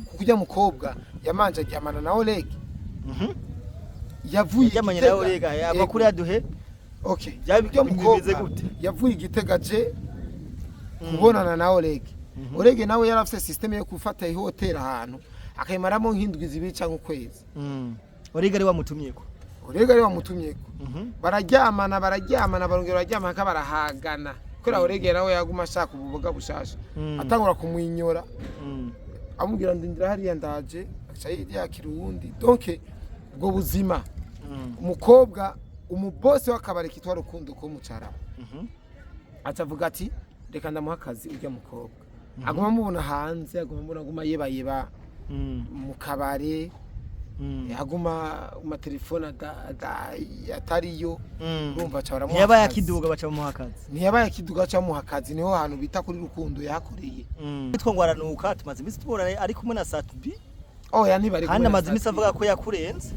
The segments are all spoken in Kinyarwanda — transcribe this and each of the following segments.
kuko ujya mukobwa yamanje aryamana na Oleg yavuye yamanye na Oleg ava kuri aduhe okay ujya mukobwa yavuye igitega je kubonana na Oleg Oleg nawe yarafise systeme yo gufata ihotera ahantu akayimaramo nk'indwi zibiri cyangwa ukwezi Oleg ari wamutumyeko Oleg ari wamutumyeko bararyamana barongera baryama akabarahagana kora Oleg nawe yaguma ashaka ububoga bushasha atangura kumwinyora amubwira ndindira hariya ndaje acha kirundi donc ubwo buzima umukobwa umubose w'akabari kitwa Rukundo ko mucara atavuga ati reka ndamuha akazi ujya mukobwa aguma mubona hanze aguma yeba mu kabare aguma uma telefone atariyo urumva cyara mu yaba yakiduga baca mu hakazi ntiyaba yakiduga baca mu hakazi niho hantu bita kuri Rukundo yakoreye bitwa ngwaranuka tumaze imisi tubora ari kumwe na Satubi oya ntibari handa maze imisi avuga ko yakurenze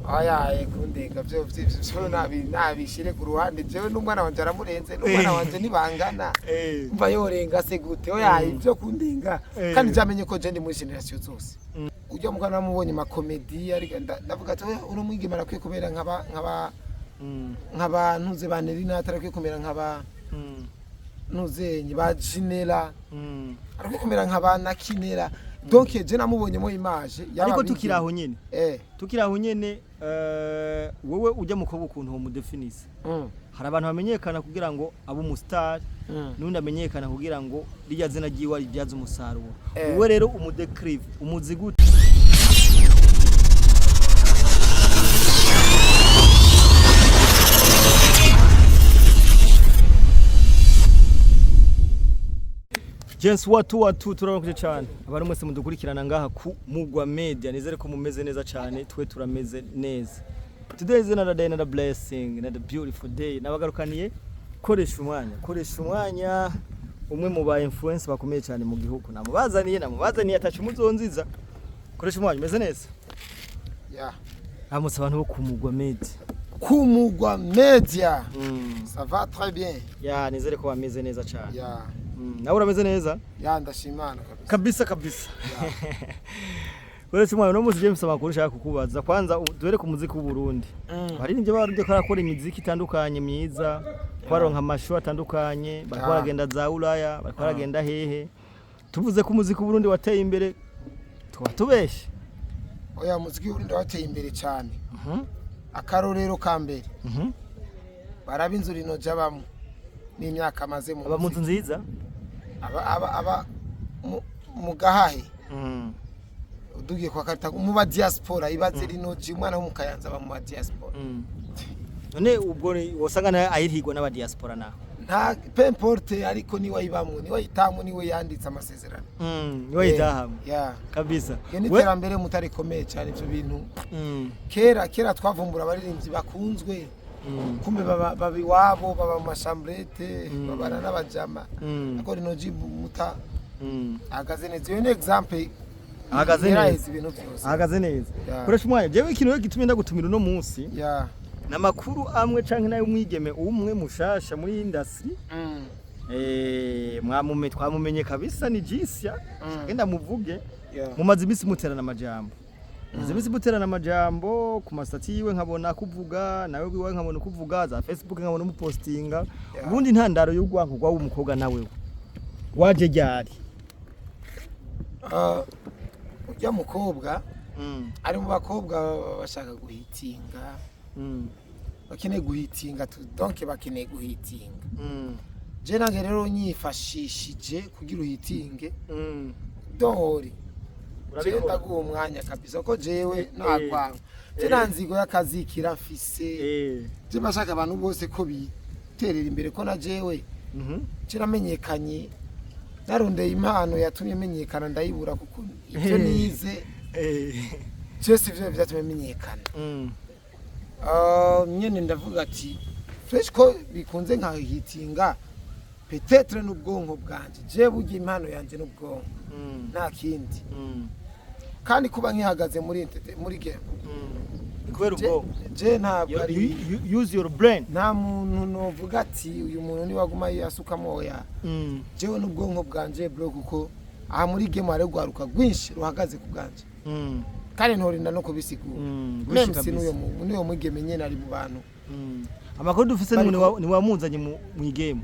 aya kundega byo nabishire ku ruhande jewe n'umwana wanje aramurenze n'umwana wanje nibangana umva yorenga se gute oya ibyo kundenga kandi jamenye ko je ndi muri generation zose ujya mugana mubonye ma comedy ari ndavuga ati uri mwigimara kwikomera nkaba ntuze banerina atarakwiye kumera nkaba nuzenyi ba Jinera arakomera nkaba nakinera donc je namubonye mo image ariko tukiraho nyene tukiraho nyene wowe ujya mukobwa ukuntu ho mudefinise hari abantu bamenyekana kugira ngo abo umustar nundi amenyekana kugira ngo rijya zina giwa ribyaza umusaruro wowe rero umudeclive umuzi gute Jens watu turabakuze cyane abantu mwese mudukurikirana ngaha ku Mugwa Media nizere ko mumeze neza cyane twe turameze neza. Today is another day, another blessing, another beautiful day. Nabagarukaniye koresha umwanya umwe mu ba influence bakomeye cyane mu gihugu namubazaniye atacu muzonziza koresha umwanya meze neza amutse abantu bo ku Mugwa Media Mugwa Media ça va très bien nizere ko bameze neza cyane nawe urameze neza ndashimana kabisa Uretse mwana no muzi James amakuru ushaka kukubaza kwanza duhere ku muziki w'u Burundi hari nibyo baruje karakora imiziki itandukanye myiza kwaronka amasho atandukanye baragenda za Ulaya baragenda hehe tuvuze ko muziki w'u Burundi wateye imbere tubeshe oya muziki w'u Burundi wateye imbere cyane akarorero ka mbere barabinzura inoje abamo n'imyaka maze mu abamunzu nziza aba mugahahe udugiye kwa karita mu ba diaspora ibaze rinoje umwana wo mukayanza ba mu ba diaspora none ubwo wosanga ayirhigwa n'aba diaspora naho nta pemporte ariko ni wayibamwe ni wayitamu ni we yanditse amasezerano ni wayitahamu kabisa ni terambere mutarikomeye cyane ibyo bintu kera twavumbura abaririmbyi bakunzwe kumbe babiwabo baba mu mashambrete babana n'abajama akora inoji muta agaze neza iyo ni example ahagaze neza koresha umwanya jewe ikintu gitumye ndagutumira uno munsi namakuru amwe canke nayo mwigeme umwe mushasha muri industry twamumenye kabisa ni Jisia genda muvuge mumaze imisi muterana amajambo Zimisi buterana amajambo ku masitati yiwe nkabona kuvuga nawe wiwe nkabona kuvuga za Facebook nkabona umupostinga ubundi ntandaro y'ugwanko gwa umukobwa nawe waje ryari ujya mukobwa ari mu bakobwa bashaka guhitinga bakeneye guhitinga donc bakeneye guhitinga je nange rero nyifashishije kugira uhitinge dori Jenda guha umwanya kabisa ko jewe nagwanga nanzigo y'akazi kirafise je bashaka abantu bose ko biterera imbere ko na jewe kiramenyekanye narondeye impano yatumye menyekana ndayibura kuko ibyo nize cyose ivyo byatumye menyekana nyene ndavuga ati fresh ko bikunze nka hitinga peut-être n'ubwonko bwanje je bugi impano yanje n'ubwonko nta kindi kandi kuba nkihagaze muri game kubera ubwo je ntabwo ari use your brain nta muntu novuga ati uyu muntu ni waguma yasukamo oya jewe n'ubwonko bwanje bro kuko aha muri game hari rwaruka rwinshi ruhagaze ku bwanje kandi ntorinda no kubisigura meme n'uyo mwigeme nyene ari mu bantu amakuru dufise ni wamuzanye mu game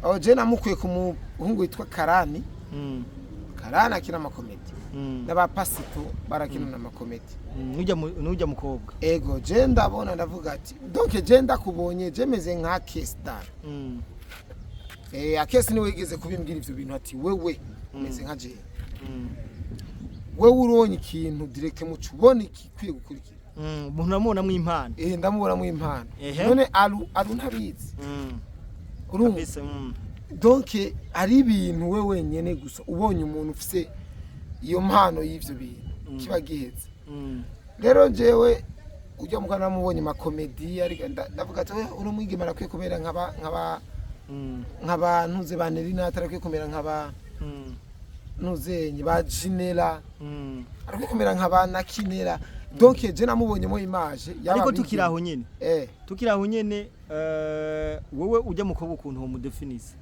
aho je namukuye ku muhungu witwa Karani Karani akina amakomedi n'abapasito barakina n'amakomedi nujya mukobwa ego je ndabona ndavuga ati donc je ndakubonye je meze nka Kestar akesi niwe yigeze kubimbwira ivyo bintu ati wewe meze nka je wewe uronye ikintu direct mu cubona ikikwiye gukurikira umuntu namubona mu impano ndamubona mu impano none aru ntabizi urumva donc ari ibintu we wenyene gusa ubonye umuntu ufise iyo mpano y'ivyo bintu kiba giheze rero jewe ujya mukana mubonye makomedi ariko ndavuga ati uri mwigeme arakwiye kumera nk'abantu ze banerina atarakwiye kumera nk'aba nuzenye ba Jinera arakwiye kumera nk'abana kinera donc je namubonye mu image ariko tukiraho nyene tukiraho nyene wowe ujya mukobwa ukuntu ho mudefinise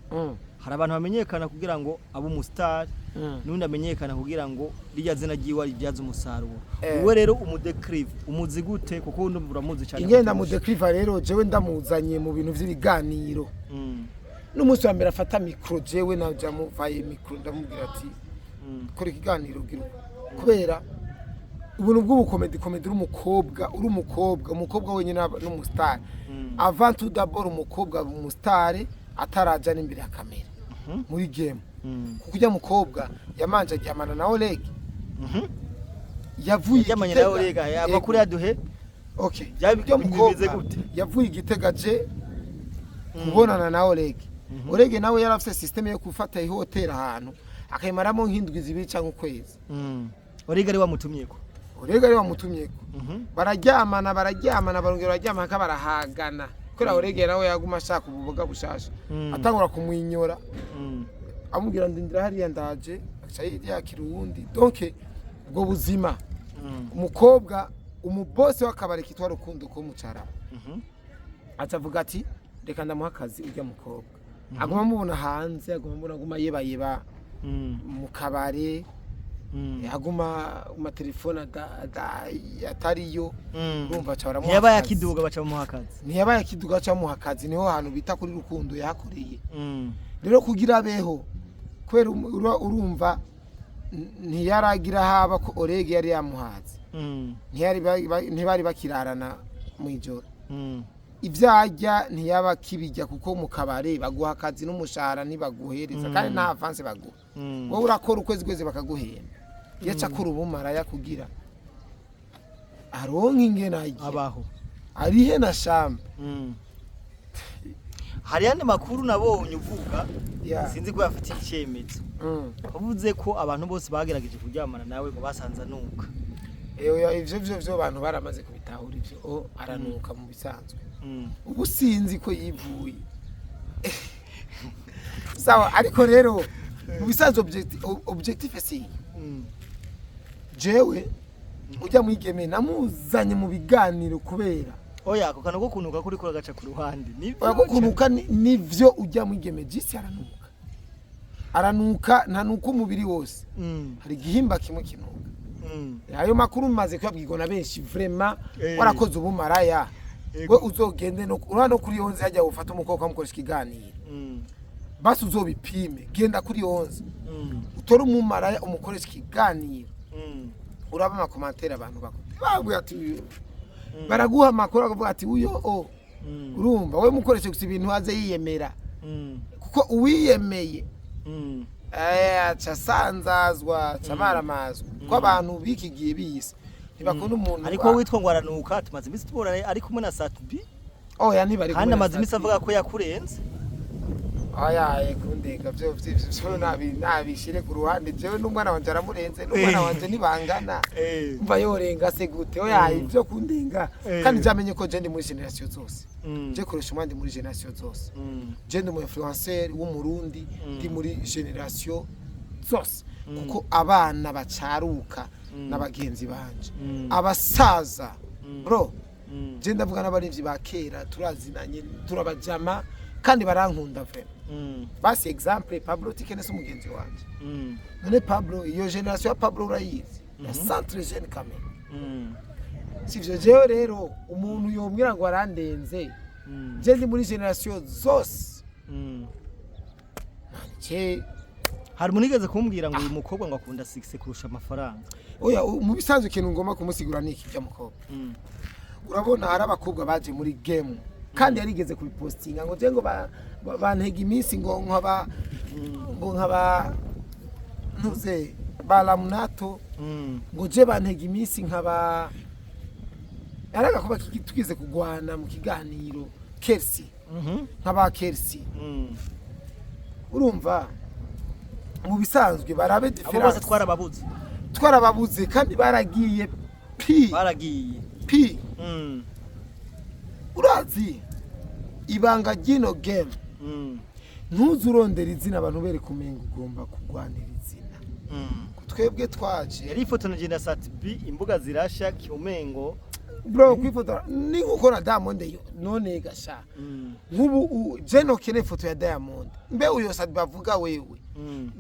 hari abantu bamenyekana kugira ngo abo mu star nundi amenyekana kugira ngo rijya zina giwa rijyaza umusaruro wowe rero umudeclive umuzi gute kuko ndumva uramuzi cyane ingenda mu declive rero jewe ndamuzanye mu bintu vy'ibiganiro n'umunsi wa mbere afata micro jewe naja muvaye micro ndamubwira ati kora ikiganiro gira kubera ubuntu bw'ubukomedi uri umukobwa wenyine n'umustar avant tout d'abord umukobwa umustar ataraja n'imbere ya kamera muri game kuko ujya mukobwa yamanje ajyamana na Oleg yavuye yamanye na Oleg abakuri yaduhe okay byo mukobwa yavuye igitegaje kubonana na Oleg Oleg nawe yarafise system yo gufata ihoteli ahantu akayimaramo nk'indwi zibiri cyangwa ukwezi Oleg ari wamutumyeko bararyamana barongera baryamana kabarahagana kora Oleg nawe yaguma ashaka ububoga bushasha atangura kumwinyora amubwira ndindira hariya ndaje akayirya kirundi donc ubwo buzima umukobwa umubose w'akabari kitwa Rukundo ko mucara atavuga ati reka ndamuha akazi ujya mukobwa aguma mubona hanze aguma yeba mu kabare aguma mu telefone atariyo urumva cyara mu yaba yakiduga baca mu hakazi ntiyaba yakiduga baca mu hakazi niho hantu bita kuri Rukundo yahakoreye rero kugira beho kwera urumva ntiyaragira haba ko Oleg yari yamuhaze ntibari bakirarana mu ijoro ivyajya ntiyaba kibijya kuko mu kabare baguha akazi n'umushahara ntibaguhereza kandi nta avance baguha wowe urakora ukwezi bakaguhemba yaca kuri ubumara kugira aronka ingena abaho arihe na shamba hari yandi makuru nabonye uvuga sinzi ko yafite icyemezo uvuze ko abantu bose bagerageje kuryamana nawe ngo basanza nuka ivyo abantu baramaze kubitahura ivyo aranuka mu bisanzwe ubu sinzi ko yivuye sawa ariko rero mu bisanzwe objectif si jewe ujya mwigeme namuzanye mu biganiro kubera oya ako kanako kunuka kuri ko gaca ku ruhande nivyo kunuka nivyo ujya mwigeme jisi aranuka ntanuka umubiri wose hari igihimba kimwe kinuka ayo makuru maze kwabwirwa na benshi vraiment warakoze ubumaraya we uzogende no urano kuri 11 hajya ufata umukobwa mukoresha ikiganiro basi uzobipime genda kuri 11 utora umumaraya umukoresha ikiganiro uraba amakomantere abantu baguye ati baraguha amakuru akavuga ati uyo urumva we mukoresha gusa ibintu haze yiyemera kuko uwiyemeye acha sanzazwa chamaramazwa ko abantu bikigiye bise ntibakunda umuntu ariko witwa ngo aranuka tumaze imisi tubora ari kumwe na Satubi oya ntibari kandi amaze imisi avuga ko yakurenze oya kundega byo nabishire ku ruhande jewe n'umwana wanje aramurenze n'umwana wanje nibangana mva yorenga se gute oya ibyo kundenga kandi jamenye ko je ndi muri generation zose je koresha umwandi muri generation zose je ndi mu influencer w'umurundi ndi muri generation zose kuko abana bacaruka n'abagenzi banje abasaza bro je ndavuga n'abarivyi ba kera turazinanye turabajama kandi barankunda vema basi exemple Pablo Tikene se umugenzi wanje none Pablo iyo generation ya Pablo urayizi ya centre jeune kamera sivyo jewe rero umuntu yombwira ngo arandenze je ndi muri generation zose hari munigeze kumbwira ngo uyu mukobwa ngo akunda 6 kurusha amafaranga oya mu bisanzwe ikintu ngomba kumusigura niki bya mukobwa urabona hari abakobwa baje muri game kandi yarigeze kubipostinga ngo je ngo bantega iminsi ngo nkaba ntuze balamunato ngo je bantega iminsi nkaba araga kuba tugize kugwana mu kiganiro Kersi nkaba Kersi urumva mu bisanzwe barabe difference abo bose twarababuze kandi baragiye pi urazi ibanga gino game ntuzurondera izina abantu bere kumenga ugomba kugwanira izina twebwe twaje yari ifoto na Genda Sat-B imbuga zirasha kiumengo bro kwifotora ni gukora Diamond yo none gasha nkubu je no kene foto ya Diamond mbe uyo Sat-B bavuga wewe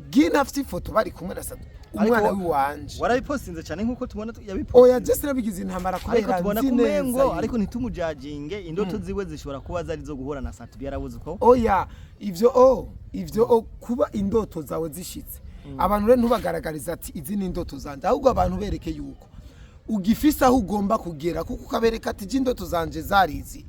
gina afite ifoto bari kumwe na Sat-B umwana w'iwanje warabipostinze cyane nkuko tubona yabipostinze oya je sinabigize intambara kubera tubona kumengo ariko ntitumujajinge indoto ziwe zishobora kuba zari zo guhura na Sat-B yarabuze ko oya ivyo kuba indoto zawe zishitse abantu rero ntubagaragariza ati izi ni indoto zanje ahubwo abantu bereke yuko ugifisa aho ugomba kugera kuko ukabereka ati indoto zanje zarizi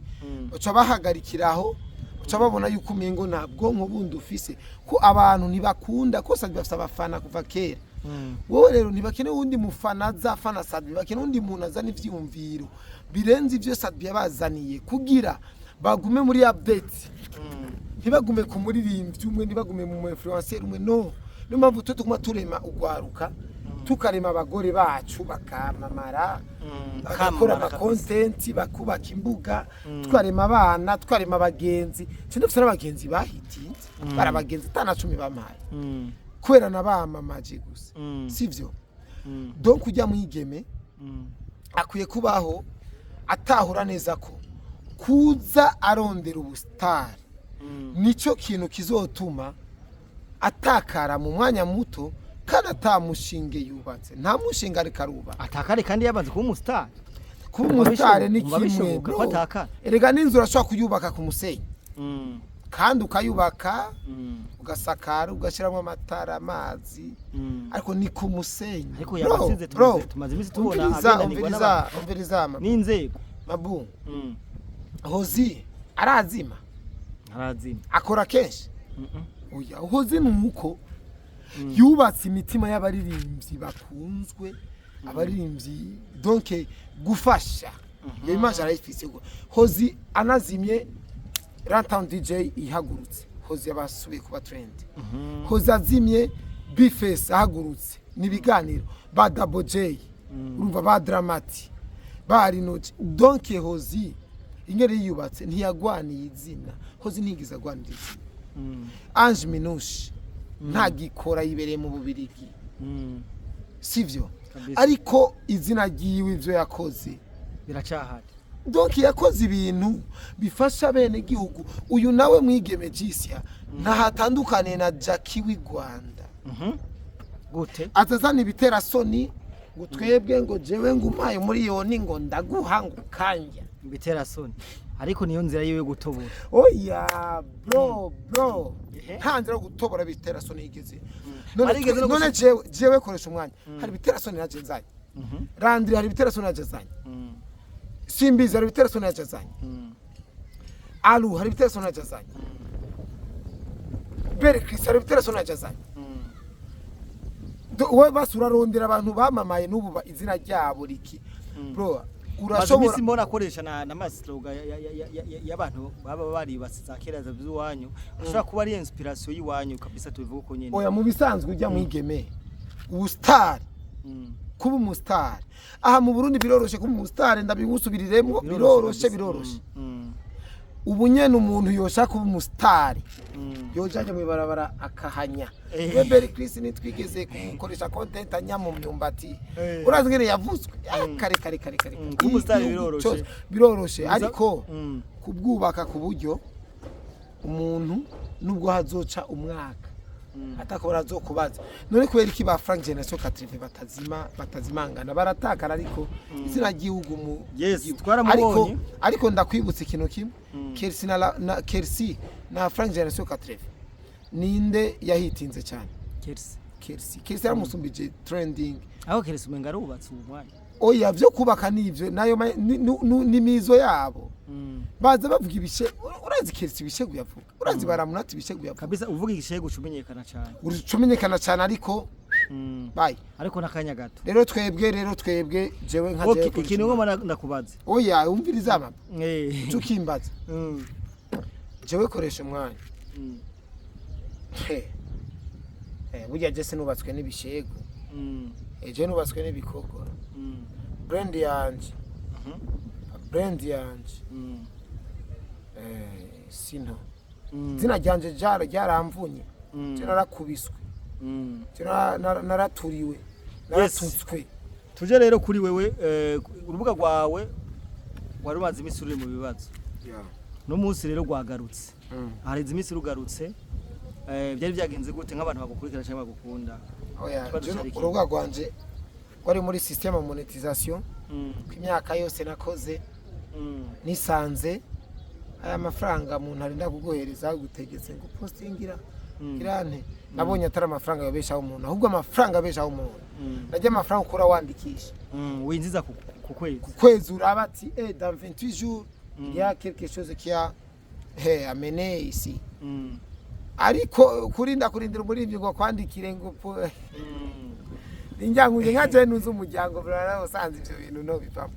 uca bahagarikiraho uca babona yuko umengo ntabwo bundi ufise ko abantu ntibakunda ko Sat-B bafite abafana kuva kera wowe rero ntibakene wundi mufana azafana Sat-B bakene wundi muntu azana ivyumviro birenze ivyo Sat-B yabazaniye kugira bagume muri update ntibagume ku muririmbyi umwe ntibagume mu influencer umwe no mpamvu tutuma turema ugwaruka tukarema abagore bacu bakamamara bakakora ama content bakubaka imbuga twarema abana twarema abagenzi cyane dufite n'abagenzi bahitinze barabagenzi 10 bamaye kwera nabamamaje gusa sivyo donc kujya mwigeme akwiye kubaho atahura neza ko kuza arondera ubustari nico kintu kizotuma atakara mu mwanya muto kandi atamushinge yubatse nta mushinga ari karuba atakare kandi yabanze kuba umustar ni kimwe erega n'inzu urashobora kuyubaka ku musenyi kandi ukayubaka ugasakara ugashyiramo amatara amazi ariko ni ku musenyi ariko yabasize tumaze imisi tubona umviriza n'inzego mabu Hozi arazima akora kenshi oya Hozi nuko yubatse imitima y'abaririmbyi bakunzwe abaririmbyi donc gufasha iyo image arayifise Hozi anazimye Rantown DJ ihagurutse Hozi yabasubiye kuba trend Hozi azimye Bface ahagurutse nibiganiro ba Double J urumva ba Dramati ba Rinoji donc Hozi ingere yubatse ntiyagwaniye izina Hozi ntigiza gwanira izina Ange Minushi ntagikora yibereye mu Bubirigi sivyo ariko izina giwe ivyo yakoze biracahari donc yakoze ibintu bifasha bene gihugu uyu nawe mwigeme Jisia ntahatandukane na Jackie w'i Rwanda gute atazana ibitera soni ngo twebwe ngo jewe ngumaye muri yoni ngo ndaguha ngo kanja ibitera soni ariko niyo nzira yiwe gutobora oya bro ntanzira gutobora bitera soni yigeze none jewe koresha umwanya hari bitera soni naje nzanye Randri hari bitera soni naje nzanye Simbizi hari bitera soni naje nzanye Alu hari bitera soni naje nzanye Berkris hari bitera soni naje nzanye we basura rondera abantu bamamaye n'ubu izina ryabo riki bro urashobora misi mbona akoresha na masloga y'abantu baba bari basiza keraza by'uwanyu ushobora kuba ari inspiration yiwanyu kabisa tubivuga ko nyene oya mu bisanzwe ujya mwigeme ubustar kuba umustar aha mu Burundi biroroshe kuba umustar ndabigusubiriremo biroroshe ubu nyene umuntu yoshaka kuba umustar yojaje mu barabara akahanya Beberi Chris nitwigeze kukoresha content anya mu myumbati urazi ngene yavuzwe kare umustar biroroshe ariko kubwubaka ku buryo umuntu nubwo hazoca umwaka atako barazokubaza none kubera iki ba Frank Generation 80 batazimangana baratakara ariko izina gihugu mu yes twaramubonye ariko ndakwibutsa ikintu kimwe Kersi na Frank Generation 80 ninde yahitinze cyane Kersi yaramusumbije trending aho Kersi umenga arubatse umwanya oya byo kubaka nivyo nayo nimizo yabo baza bavuga ibishe urazi Kersi ibishegu yavuga urazi baramunati ibishegu yavuga kabisa uvuga igishegu cumenyekana cyane ucumenyekana cyane ariko bye ariko nakanya gato rero twebwe jewe nka jewe ikintu ngo ndakubaza oya umviriza mama tukimbaza jewe koresha umwanya burya jese nubatswe n'ibishegu eje nubatswe n'ibikogora brand yanje sino zina ryanje ryaramvunye narakubiswe naraturiwe naratutswe tuje rero kuri wewe urubuga rwawe wari umaze iminsi uri mu bibazo no munsi rero rwagarutse hareze iminsi rugarutse byari byagenze gute nk'abantu bagukurikira cyangwa bagukunda oya urubuga rwanje wari muri system monetisation kw'imyaka yose nakoze nisanze aya mafaranga umuntu arinda kugohereza gutegetse ngo postingira kirane nabonye atari amafaranga yobeshaho umuntu ahubwo amafaranga abeshaho umuntu najya amafaranga ukora wandikisha winjiza ku kwezi uraba ati dans 28 jours il y a quelque chose qui a amené ici ariko kurindira umurivyi ngo kwandikire ngo injanguye nka jene uz'umuryango burara usanze ivyo bintu no bivamo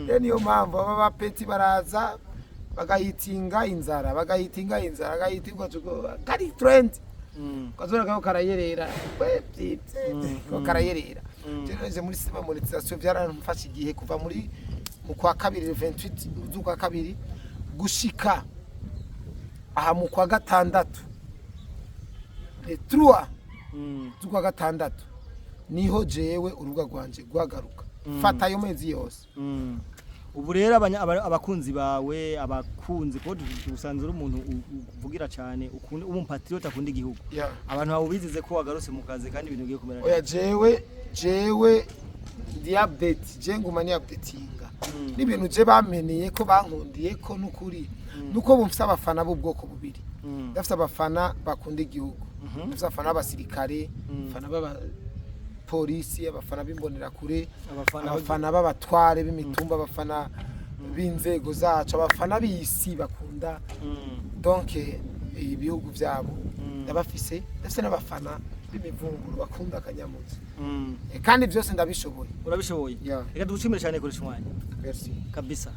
rero niyo mpamvu aba bapeti baraza bagahitinga inzara bagahitingwa kari trend kazora kaho karayerera ko karayerera jeje muri sima monetisation byaramfasha igihe kuva muri mu kwa kabiri 28 z'ukwa kabiri gushika aha mu kwa gatandatu le 3 z'ukwa gatandatu niho jewe urubuga rwanje gwagaruka fata yo mezi yose ubu rero abakunzi bawe abakunzi ko dusanzwe umuntu uvugira cyane ukunda umumpatriot akunda igihugu abantu babo bizize ko wagarutse mu kazi kandi ibintu bigiye kumera oya jewe ndi update je ngumani updatinga n'ibintu je bameneye ko bankundiye ko nukuri nuko bumfisa abafana b'ubwoko bubiri ndafite abafana bakunda igihugu ndafite abafana b'abasirikare abafana baba polisi abafana bimbonera kure abafana b'abatware b'imitumba abafana b'inzego zacu abafana b'isi bakunda donc ibihugu byabo ndabafise ndetse n'abafana b'imivumburo bakunda akanyamuzi kandi byose ndabishoboye urabishoboye reka dushimire cyane kuri shwanya merci kabisa